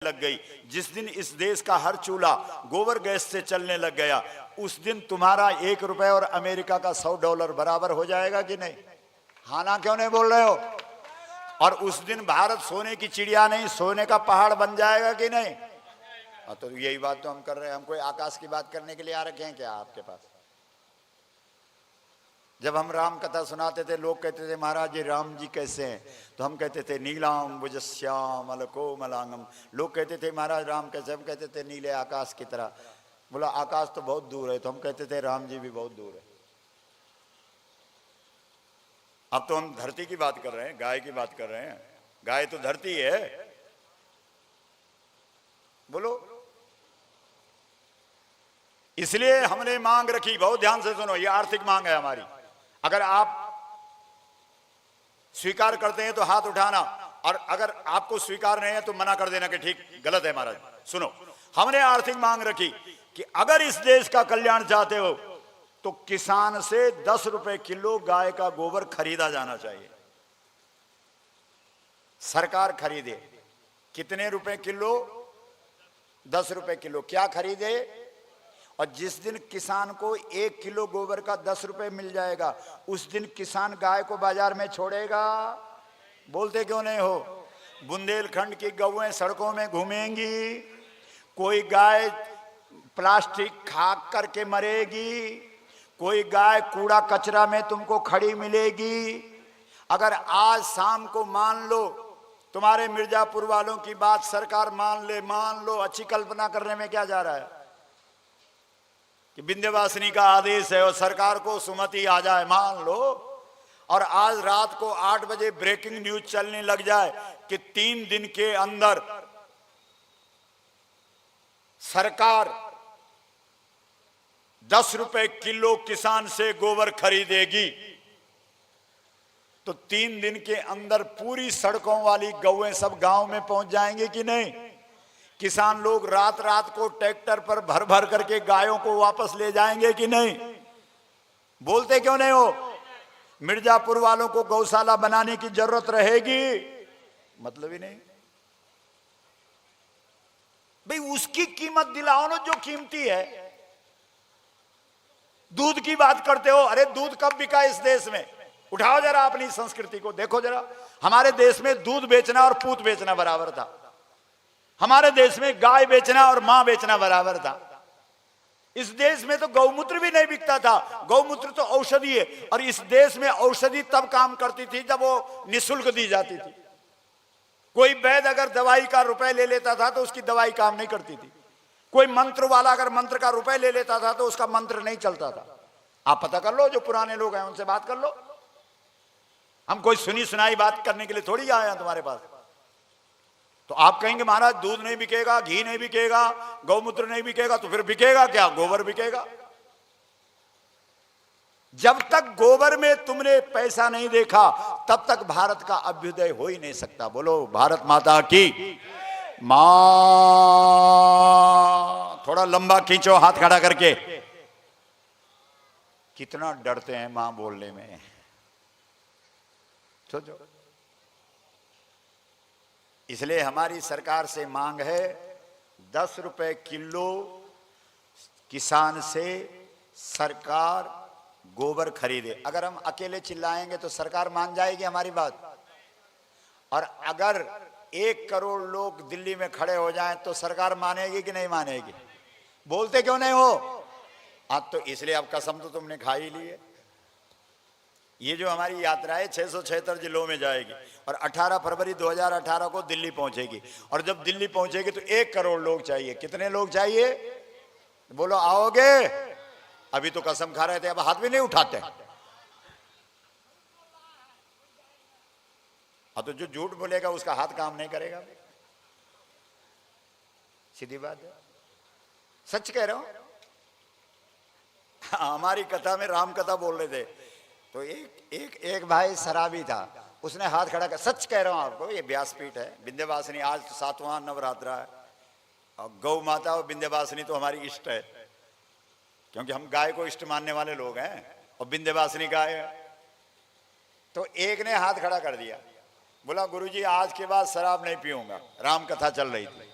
लग गई। जिस दिन इस देश का हर चूल्हा गोबर गैस से चलने लग गया, उस दिन तुम्हारा 1 रुपए और अमेरिका का $100 बराबर हो जाएगा कि नहीं? हाँ ना, क्यों नहीं बोल रहे हो? और उस दिन भारत सोने की चिड़िया नहीं, सोने का पहाड़ बन जाएगा कि नहीं? तो यही बात तो हम कर रहे हैं। हम कोई आकाश की बात करने के लिए आ रखे हैं क्या आपके पास? जब हम राम कथा सुनाते थे, लोग कहते थे महाराज जी राम जी कैसे हैं, तो हम कहते थे नीलाम भुजश्यामल कोमलांगम। लोग कहते थे महाराज राम कैसे, हम कहते थे नीले आकाश की तरह। बोला आकाश तो बहुत दूर है, तो हम कहते थे राम जी भी बहुत दूर है। अब तो हम धरती की बात कर रहे हैं, गाय की बात कर रहे हैं। गाय तो धरती है। बोलो, इसलिए हमने मांग रखी, बहुत ध्यान से सुनो, ये आर्थिक मांग है हमारी। अगर आप स्वीकार करते हैं तो हाथ उठाना, और अगर आपको स्वीकार नहीं है तो मना कर देना कि ठीक गलत है महाराज। सुनो, हमने आर्थिक मांग रखी कि अगर इस देश का कल्याण चाहते हो तो किसान से 10 रुपए किलो गाय का गोबर खरीदा जाना चाहिए। सरकार खरीदे। कितने रुपए किलो? 10 रुपए किलो। क्या खरीदे? और जिस दिन किसान को 1 किलो गोबर का 10 रुपए मिल जाएगा, उस दिन किसान गाय को बाजार में छोड़ेगा? बोलते क्यों नहीं हो? बुंदेलखंड की गौएं सड़कों में घूमेंगी, कोई गाय प्लास्टिक खा करके मरेगी, कोई गाय कूड़ा कचरा में तुमको खड़ी मिलेगी। अगर आज शाम को मान लो तुम्हारे मिर्जापुर वालों की बात सरकार मान लो, अच्छी कल्पना करने में क्या जा रहा है कि विंध्यवासिनी का आदेश है और सरकार को सुमति आ जाए, मान लो, और आज रात को 8 बजे ब्रेकिंग न्यूज चलने लग जाए कि 3 दिन के अंदर सरकार 10 रुपए किलो किसान से गोबर खरीदेगी, तो 3 दिन के अंदर पूरी सड़कों वाली गौएं सब गांव में पहुंच जाएंगे कि नहीं? किसान लोग रात रात को ट्रैक्टर पर भर भर करके गायों को वापस ले जाएंगे कि नहीं? बोलते क्यों नहीं हो? मिर्जापुर वालों को गौशाला बनाने की जरूरत रहेगी? मतलब ही नहीं भाई। उसकी कीमत दिलाओ ना जो कीमती है। दूध की बात करते हो, अरे दूध कब बिका इस देश में? उठाओ जरा अपनी संस्कृति को, देखो जरा। हमारे देश में दूध बेचना और पूत बेचना बराबर था। हमारे देश में गाय बेचना और मां बेचना बराबर था। इस देश में तो गौमूत्र भी नहीं बिकता था। गौमूत्र तो औषधि है, और इस देश में औषधि तब काम करती थी जब वो निःशुल्क दी जाती थी। कोई वैद्य अगर दवाई का रुपए ले लेता था तो उसकी दवाई काम नहीं करती थी। कोई मंत्र वाला अगर मंत्र का रुपए ले लेता था तो उसका मंत्र नहीं चलता था। आप पता कर लो, जो पुराने लोग हैं उनसे बात कर लो। हम कोई सुनी सुनाई बात करने के लिए थोड़ी आए हैं तुम्हारे पास। तो आप कहेंगे महाराज दूध नहीं बिकेगा, घी नहीं बिकेगा, गौमूत्र नहीं बिकेगा, तो फिर बिकेगा क्या? गोबर बिकेगा। जब तक गोबर में तुमने पैसा नहीं देखा तब तक भारत का अभ्युदय हो ही नहीं सकता। बोलो भारत माता की मां। थोड़ा लंबा खींचो हाथ खड़ा करके। कितना डरते हैं मां बोलने में, सोचो। इसलिए हमारी सरकार से मांग है 10 रुपए किलो किसान से सरकार गोबर खरीदे। अगर हम अकेले चिल्लाएंगे तो सरकार मान जाएगी हमारी बात, और अगर 1 करोड़ लोग दिल्ली में खड़े हो जाएं तो सरकार मानेगी कि नहीं मानेगी? बोलते क्यों नहीं हो? आज तो इसलिए अब कसम तो तुमने खा ही ली है। ये जो हमारी यात्रा है 676 जिलों में जाएगी और 18 फरवरी 2018 को दिल्ली पहुंचेगी। और जब दिल्ली पहुंचेगी तो 1 करोड़ लोग चाहिए। कितने लोग चाहिए? बोलो आओगे? अभी तो कसम खा रहे थे, अब हाथ भी नहीं उठाते। अब तो जो झूठ बोलेगा उसका हाथ काम नहीं करेगा। सीधी बात है, सच कह रहा हूं। हमारी कथा में राम कथा बोल रहे थे तो एक भाई शराबी था, उसने हाथ खड़ा कर, सच कह रहा हूं आपको, ये व्यासपीठ है विंध्यवासिनी, आज तो 7वां नवरात्रा है, और गौ माता और विंध्यवासिनी तो हमारी इष्ट है, क्योंकि हम गाय को इष्ट मानने वाले लोग हैं, और विंध्यवासिनी गाय है। तो एक ने हाथ खड़ा कर दिया, बोला गुरुजी आज के बाद शराब नहीं पीऊंगा। राम कथा चल रही थी।